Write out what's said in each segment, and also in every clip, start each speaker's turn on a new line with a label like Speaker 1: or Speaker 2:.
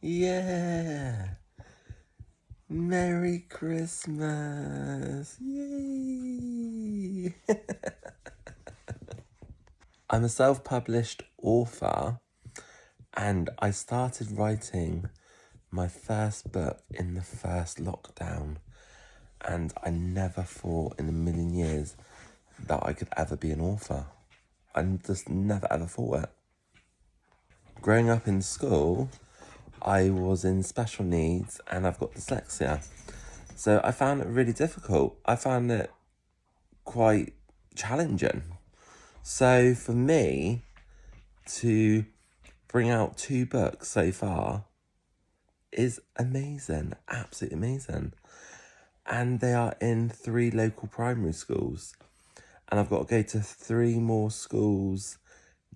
Speaker 1: Yeah. Merry Christmas. Yay. I'm a self-published author and I started writing my first book in the first lockdown, and I never thought in a million years that I could ever be an author. I just never ever thought it. Growing up in school, I was in special needs and I've got dyslexia. So I found it really difficult. I found it quite challenging. So for me to bring out 2 books so far is amazing, absolutely amazing. And they are in 3 local primary schools. And I've got to go to 3 more schools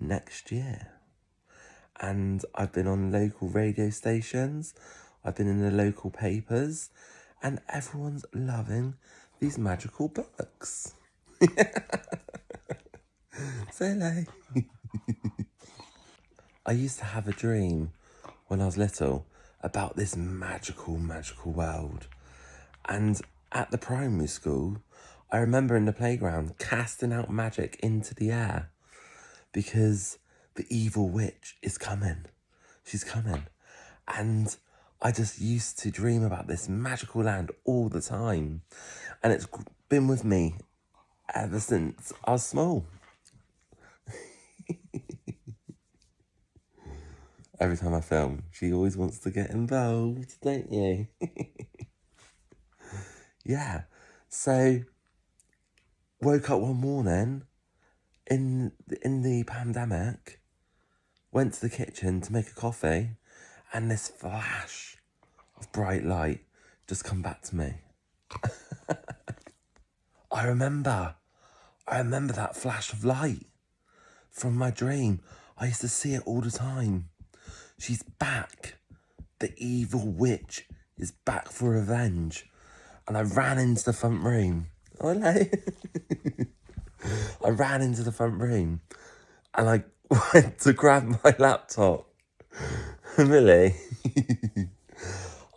Speaker 1: next year. And I've been on local radio stations, I've been in the local papers, and everyone's loving these magical books. Say hello. I used to have a dream when I was little about this magical world. And at the primary school, I remember in the playground casting out magic into the air because the evil witch is coming. She's coming. And I just used to dream about this magical land all the time. And it's been with me ever since I was small. Every time I film, she always wants to get involved, don't you? Yeah. So, woke up one morning in the pandemic, went to the kitchen to make a coffee, and this flash of bright light just come back to me. I remember that flash of light from my dream. I used to see it all the time. She's back. The evil witch is back for revenge. And I ran into the front room. Oh, hello. I ran into the front room and I went to grab my laptop. Really?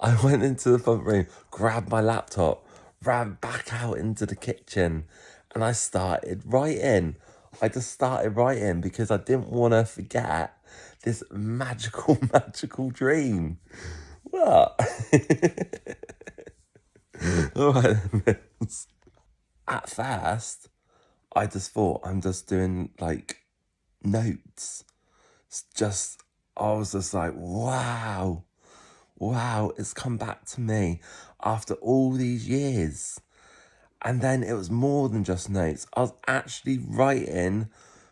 Speaker 1: I went into the front room, grabbed my laptop, ran back out into the kitchen, and I started writing. I just started writing because I didn't want to forget this magical dream. What? All right, then. At first, I just thought I'm just doing like notes. I was just like, wow, it's come back to me after all these years. And then it was more than just notes. I was actually writing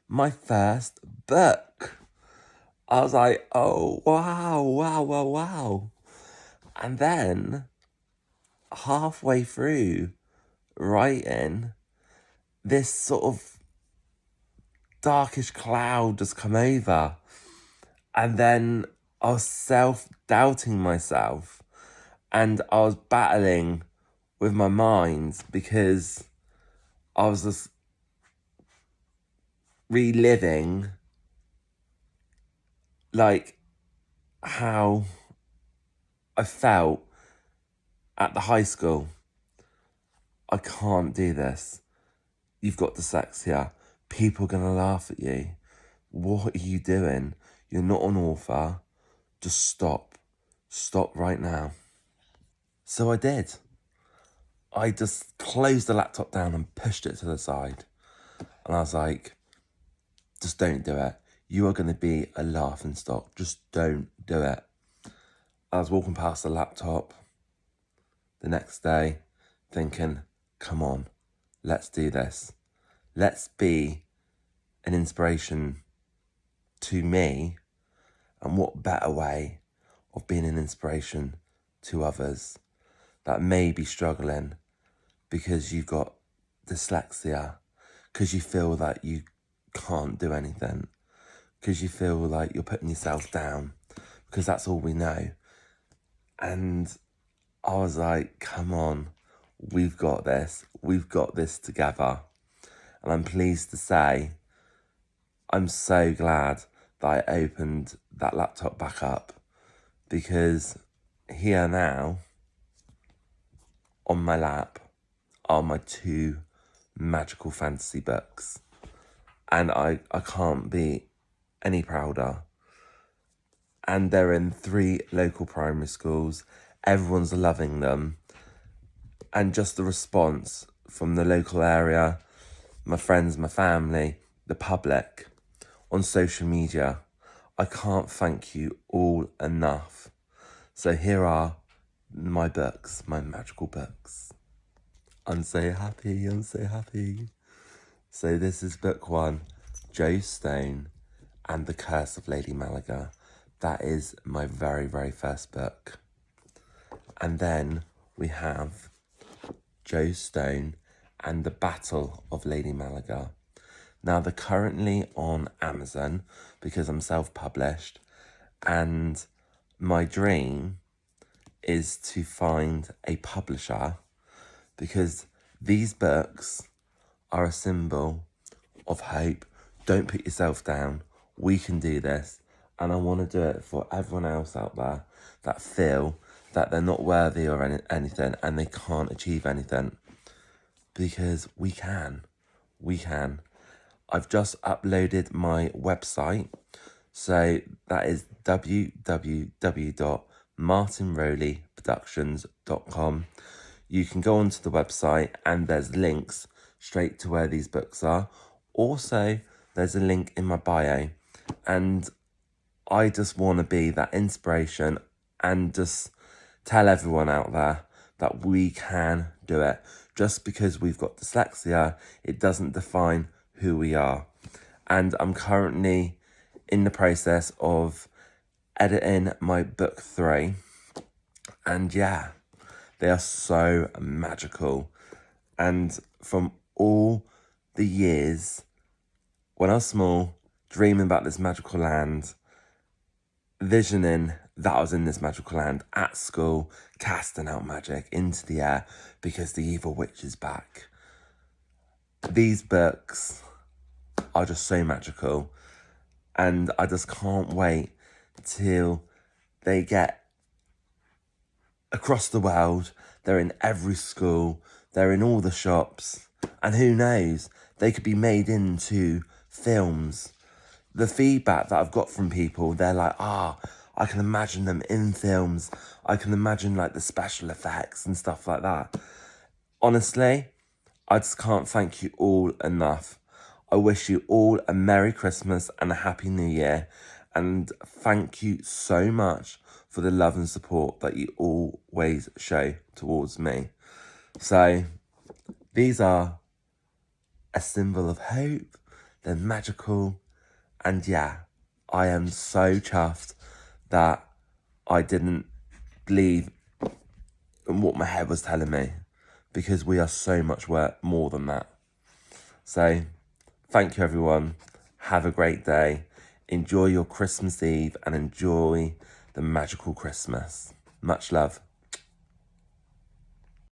Speaker 1: my first book. I was like, oh, wow. And then halfway through writing, this sort of darkish cloud just come over. And then I was self-doubting myself. And I was battling with my mind because I was just reliving like how I felt at the high school. I can't do this. You've got dyslexia. People are going to laugh at you. What are you doing? You're not an author. Just stop. Stop right now. So I did. I just closed the laptop down and pushed it to the side. And I was like, just don't do it. You are going to be a laughing stock. Just don't do it. I was walking past the laptop the next day thinking, come on, let's do this. Let's be an inspiration to me. And what better way of being an inspiration to others that may be struggling because you've got dyslexia, because you feel that you can't do anything, because you feel like you're putting yourself down, because that's all we know. And I was like, come on, we've got this together. And I'm pleased to say, I'm so glad that I opened that laptop back up, because here now on my lap are my 2 magical fantasy books, and I can't be any prouder. And they're in 3 local primary schools. Everyone's loving them, and just the response from the local area, my friends, my family, the public, on social media, I can't thank you all enough. So here are my books, my magical books. I'm so happy, I'm so happy. So this is book 1, Jo Stone and the Curse of Lady Malaga. That is my very, very first book. And then we have Jo Stone and the Battle of Lady Malaga. Now they're currently on Amazon because I'm self-published, and my dream is to find a publisher, because these books are a symbol of hope. Don't put yourself down. We can do this. And I want to do it for everyone else out there that feel that they're not worthy or anything and they can't achieve anything. Because we can. We can. I've just uploaded my website. So that is www.martinrowleyproductions.com. You can go onto the website and there's links straight to where these books are. Also, there's a link in my bio, and I just want to be that inspiration and just tell everyone out there that we can do it. Just because we've got dyslexia, it doesn't define who we are. And I'm currently in the process of editing my book 3. And yeah, they are so magical. And from all the years when I was small, dreaming about this magical land, visioning that I was in this magical land at school, casting out magic into the air because the evil witch is back. These books are just so magical, and I just can't wait till they get across the world. They're in every school, they're in all the shops, and who knows, they could be made into films. The feedback that I've got from people, they're like, I can imagine them in films. I can imagine like the special effects and stuff like that. Honestly, I just can't thank you all enough. I wish you all a Merry Christmas and a Happy New Year. And thank you so much for the love and support that you always show towards me. So these are a symbol of hope. They're magical. And yeah, I am so chuffed that I didn't believe in what my head was telling me, because we are so much more than that. So thank you, everyone. Have a great day. Enjoy your Christmas Eve and enjoy the magical Christmas. Much love.